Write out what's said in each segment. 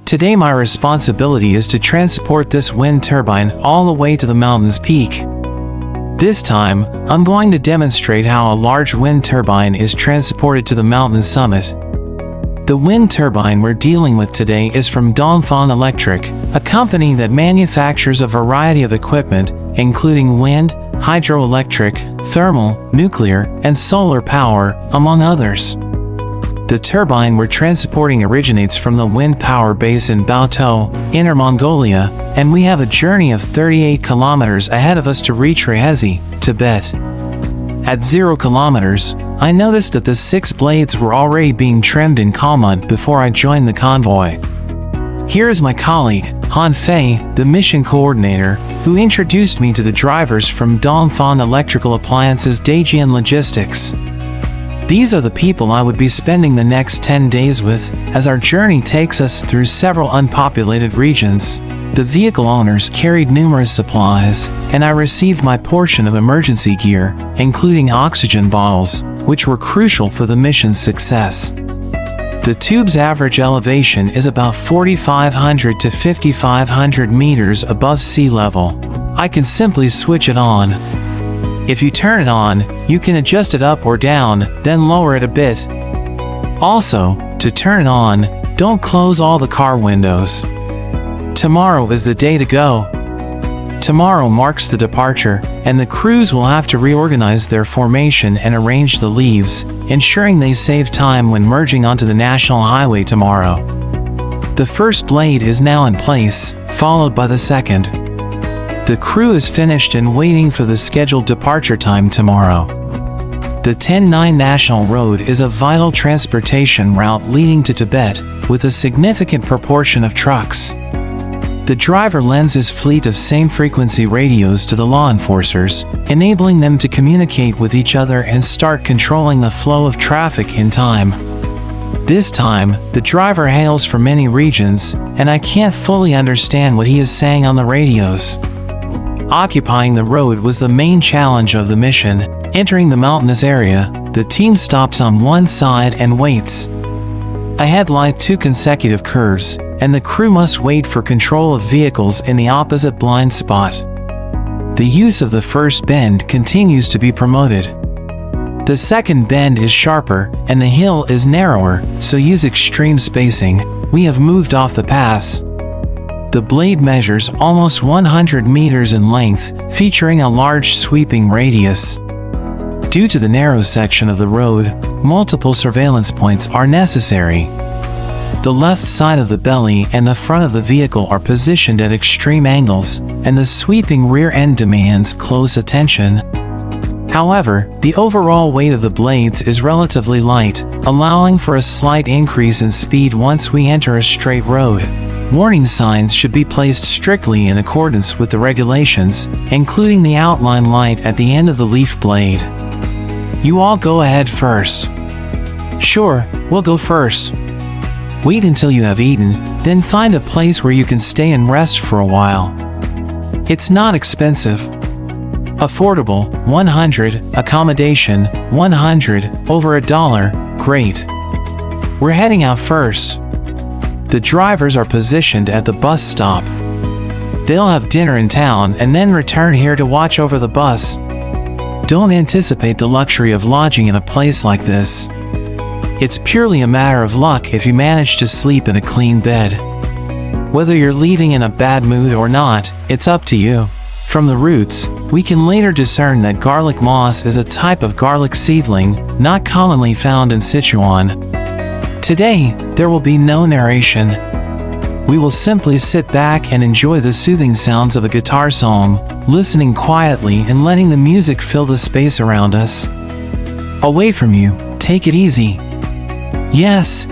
Today my responsibility is to transport this wind turbine all the way to the mountain's peak. This time, I'm going to demonstrate how a large wind turbine is transported to the mountain summit. The wind turbine we're dealing with today is from Dongfang Electric, a company that manufactures a variety of equipment, including wind, hydroelectric, thermal, nuclear, and solar power, among others. The turbine we're transporting originates from the wind power base in Baotou, Inner Mongolia, and we have a journey of 38 kilometers ahead of us to reach Rehezi, Tibet. At 0 kilometers, I noticed that the 6 blades were already being trimmed in Kalmund before I joined the convoy. Here is my colleague, Han Fei, the mission coordinator, who introduced me to the drivers from Dongfang Electrical Appliances Daejian Logistics. These are the people I would be spending the next 10 days with, as our journey takes us through several unpopulated regions. The vehicle owners carried numerous supplies, and I received my portion of emergency gear, including oxygen bottles, which were crucial for the mission's success. The tube's average elevation is about 4,500 to 5,500 meters above sea level. I can simply switch it on. If you turn it on, you can adjust it up or down, then lower it a bit. Also, to turn it on, don't close all the car windows. Tomorrow is the day to go. Tomorrow marks the departure, and the crews will have to reorganize their formation and arrange the leaves, ensuring they save time when merging onto the national highway tomorrow. The first blade is now in place, followed by the second. The crew is finished and waiting for the scheduled departure time tomorrow. The 10-9 National Road is a vital transportation route leading to Tibet, with a significant proportion of trucks. The driver lends his fleet of same-frequency radios to the law enforcers, enabling them to communicate with each other and start controlling the flow of traffic in time. This time, the driver hails from many regions, and I can't fully understand what he is saying on the radios. Occupying the road was the main challenge of the mission. Entering the mountainous area, the team stops on one side and waits. Ahead lie 2 consecutive curves, and the crew must wait for control of vehicles in the opposite blind spot. The use of the first bend continues to be promoted. The second bend is sharper, and the hill is narrower, so use extreme spacing. We have moved off the pass. The blade measures almost 100 meters in length, featuring a large sweeping radius. Due to the narrow section of the road, multiple surveillance points are necessary. The left side of the belly and the front of the vehicle are positioned at extreme angles, and the sweeping rear end demands close attention. However, the overall weight of the blades is relatively light, allowing for a slight increase in speed once we enter a straight road. Warning signs should be placed strictly in accordance with the regulations, including the outline light at the end of the leaf blade. You all go ahead first. Sure, we'll go first. Wait until you have eaten, then find a place where you can stay and rest for a while. It's not expensive. Affordable, 100, accommodation, 100, over $1, great. We're heading out first. The drivers are positioned at the bus stop. They'll have dinner in town and then return here to watch over the bus. Don't anticipate the luxury of lodging in a place like this. It's purely a matter of luck if you manage to sleep in a clean bed. Whether you're leaving in a bad mood or not, it's up to you. From the roots, we can later discern that garlic moss is a type of garlic seedling, not commonly found in Sichuan. Today, there will be no narration. We will simply sit back and enjoy the soothing sounds of a guitar song, listening quietly and letting the music fill the space around us. Away from you, take it easy. Yes,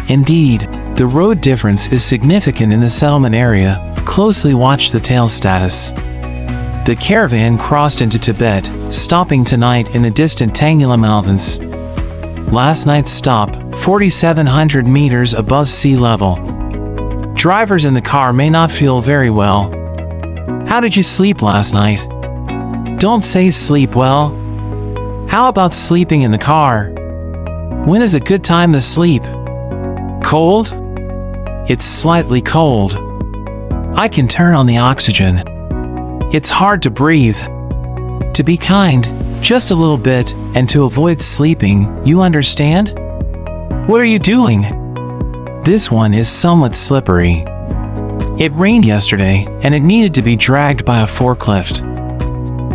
indeed. The road difference is significant in the settlement area. Closely watch the tail status. The caravan crossed into Tibet, stopping tonight in the distant Tangula Mountains. Last night's stop, 4,700 meters above sea level. Drivers in the car may not feel very well. How did you sleep last night? Don't say sleep well. How about sleeping in the car? When is a good time to sleep? Cold? It's slightly cold. I can turn on the oxygen. It's hard to breathe. To be kind, just a little bit, and to avoid sleeping, you understand? What are you doing? This one is somewhat slippery. It rained yesterday, and it needed to be dragged by a forklift.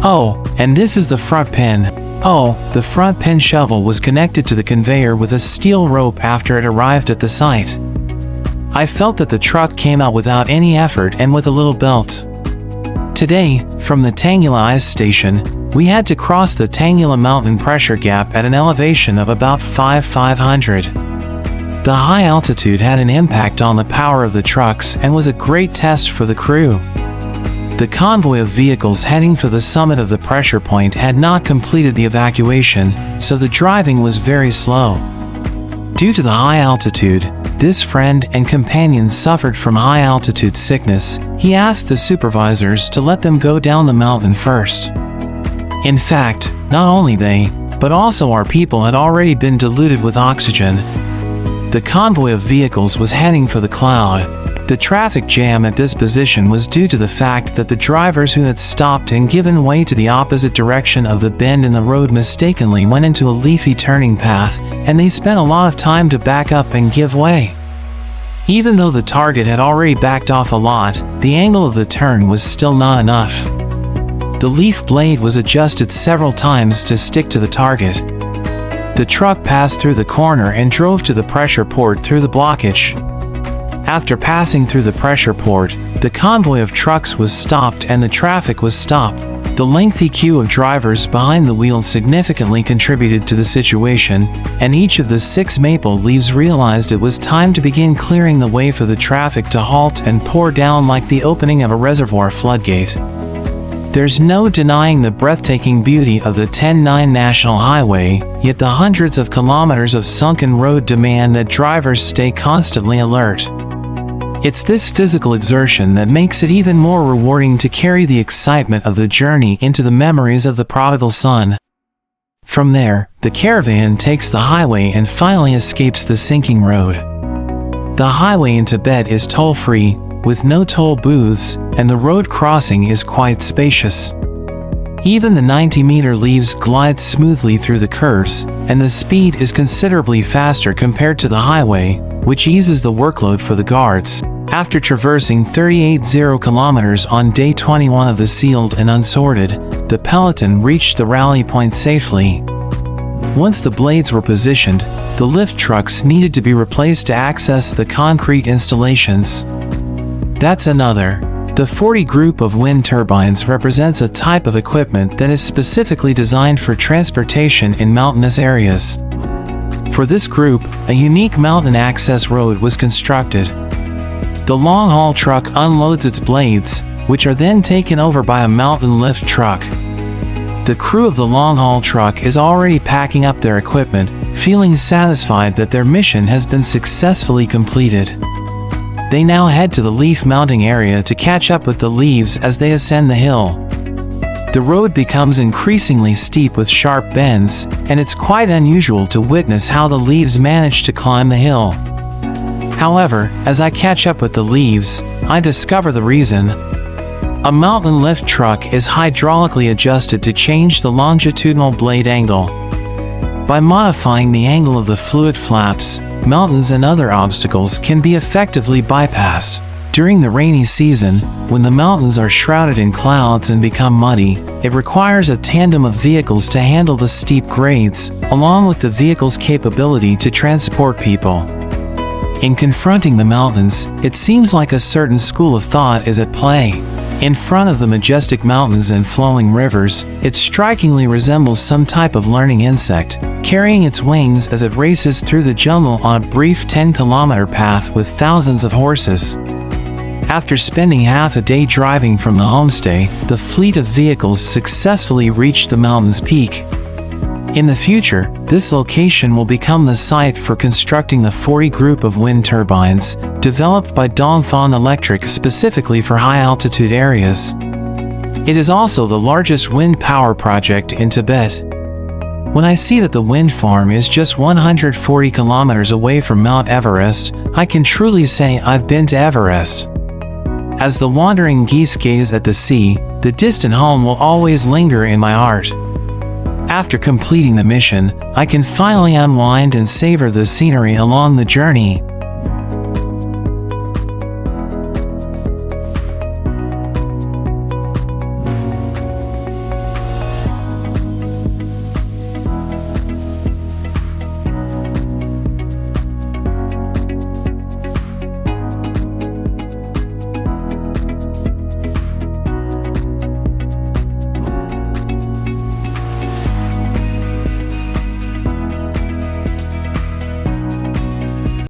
Oh, and this is the front pin. Oh, the front pin shovel was connected to the conveyor with a steel rope after it arrived at the site. I felt that the truck came out without any effort and with a little belt. Today, from the Tangula Ice Station, we had to cross the Tangula Mountain pressure gap at an elevation of about 5,500. The high altitude had an impact on the power of the trucks and was a great test for the crew. The convoy of vehicles heading for the summit of the pressure point had not completed the evacuation, so the driving was very slow. Due to the high altitude, this friend and companion suffered from high-altitude sickness. He asked the supervisors to let them go down the mountain first. In fact, not only they, but also our people had already been diluted with oxygen. The convoy of vehicles was heading for the cloud. The traffic jam at this position was due to the fact that the drivers who had stopped and given way to the opposite direction of the bend in the road mistakenly went into a leafy turning path, and they spent a lot of time to back up and give way. Even though the target had already backed off a lot, the angle of the turn was still not enough. The leaf blade was adjusted several times to stick to the target. The truck passed through the corner and drove to the pressure port through the blockage. After passing through the pressure port, the convoy of trucks was stopped and the traffic was stopped. The lengthy queue of drivers behind the wheel significantly contributed to the situation, and each of the 6 maple leaves realized it was time to begin clearing the way for the traffic to halt and pour down like the opening of a reservoir floodgate. There's no denying the breathtaking beauty of the 10-9 National Highway, yet the hundreds of kilometers of sunken road demand that drivers stay constantly alert. It's this physical exertion that makes it even more rewarding to carry the excitement of the journey into the memories of the prodigal son. From there, the caravan takes the highway and finally escapes the sinking road. The highway in Tibet is toll-free, with no toll booths, and the road crossing is quite spacious. Even the 90-meter leaves glide smoothly through the curves, and the speed is considerably faster compared to the highway, which eases the workload for the guards. After traversing 38.0 kilometers on day 21 of the sealed and unsorted, the peloton reached the rally point safely. Once the blades were positioned, the lift trucks needed to be replaced to access the concrete installations. That's another. The 40 group of wind turbines represents a type of equipment that is specifically designed for transportation in mountainous areas. For this group, a unique mountain access road was constructed. The long-haul truck unloads its blades, which are then taken over by a mountain lift truck. The crew of the long-haul truck is already packing up their equipment, feeling satisfied that their mission has been successfully completed. They now head to the leaf mounting area to catch up with the leaves as they ascend the hill. The road becomes increasingly steep with sharp bends, and it's quite unusual to witness how the leaves manage to climb the hill. However, as I catch up with the leaves, I discover the reason. A mountain lift truck is hydraulically adjusted to change the longitudinal blade angle. By modifying the angle of the fluid flaps, mountains and other obstacles can be effectively bypassed. During the rainy season, when the mountains are shrouded in clouds and become muddy, it requires a tandem of vehicles to handle the steep grades, along with the vehicle's capability to transport people. In confronting the mountains, it seems like a certain school of thought is at play. In front of the majestic mountains and flowing rivers, it strikingly resembles some type of learning insect, carrying its wings as it races through the jungle on a brief 10-kilometer path with thousands of horses. After spending half a day driving from the homestay, the fleet of vehicles successfully reached the mountain's peak. In the future, this location will become the site for constructing the 40 group of wind turbines, developed by Dongfang Electric specifically for high-altitude areas. It is also the largest wind power project in Tibet. When I see that the wind farm is just 140 kilometers away from Mount Everest, I can truly say I've been to Everest. As the wandering geese gaze at the sea, the distant home will always linger in my heart. After completing the mission, I can finally unwind and savor the scenery along the journey.